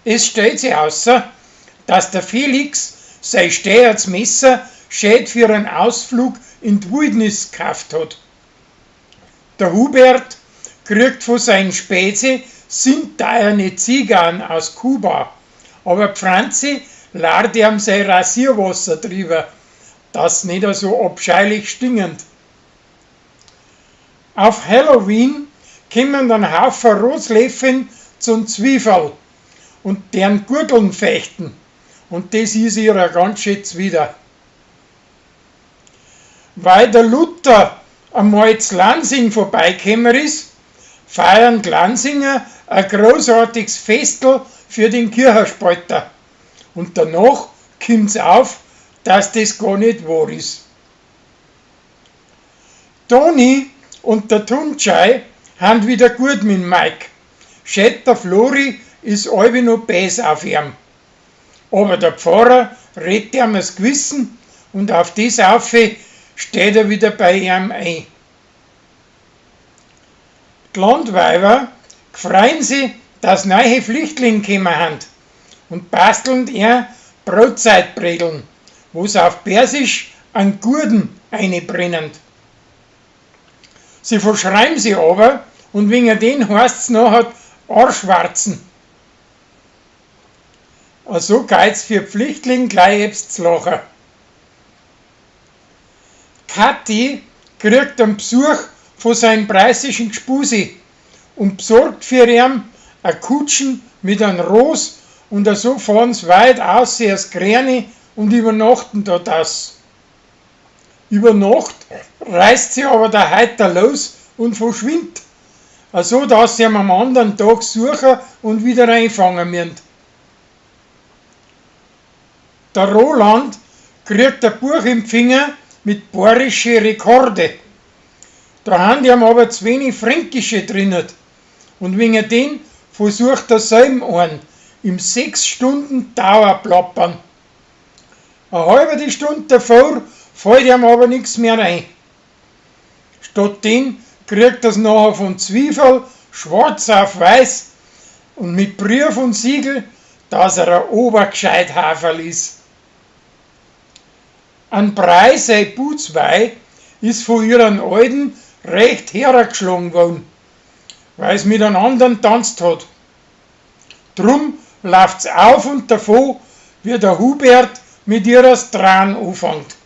Es stellt sich außer, dass der Felix sein Steuersmesser schön für einen Ausflug in die Wildnis gekauft hat. Der Hubert kriegt von seinen Späße sinteuerne Zigarren aus Kuba, aber die Franzi lart ihm sein Rasierwasser drüber, das nicht so abscheulich stinkend. Auf Halloween kommen dann Haufen Rotsleffeln zum Zwiebel und deren Gurteln fechten, und das ist ihrer ganz schön zuwider. Weil der Luther einmal zu Lansing vorbeigekommen ist, feiern die Lansinger ein großartiges Festel für den Kirchenspalter. Und danach kommt es auf, dass das gar nicht wahr ist. Toni und der Tunschei haben wieder gut mit Mike. Schät der Flori ist allweil noch bäs auf ihm. Aber der Pfarrer redet ihm das Gewissen und auf das auf steht er wieder bei ihm ein. Die Landweiber freuen sich, dass neue Flüchtlinge gekommen haben und basteln ihr Brotzeitbredeln, wo sie auf Persisch an Gurden einbrennen. Sie verschreiben sie aber und wegen den heißt es nachher Arschwarzen. Also geht's für Flüchtlinge gleich jetzt zu lachen. Kathi kriegt einen Besuch von seinem preußischen Gspusi und besorgt für ihn eine Kutschen mit einem Ros, und so fahren sie weit aus als Gräne und übernachten dort aus. Über Nacht reißt sie aber der Heiter los und verschwindet, also dass sie ihn am anderen Tag suchen und wieder einfangen müssen. Der Roland kriegt ein Buch im Finger mit bayerische Rekorde. Da haben die aber zu wenig Fränkische drinnen. Und wegen den versucht er selber einen im 6 Stunden Dauerplappern. Eine halbe Stunde davor fällt ihm aber nichts mehr ein. Stattdem kriegt er es nachher von Zwiebel schwarz auf weiß und mit Brief und Siegel, dass er ein Obergescheithaferl ist. Ein Preis, ein Putzwei, ist von ihren Alten recht hergeschlagen worden, weil es mit einem anderen tanzt hat. Drum läuft's auf und davon, wie der Hubert mit ihrer Strahn anfängt.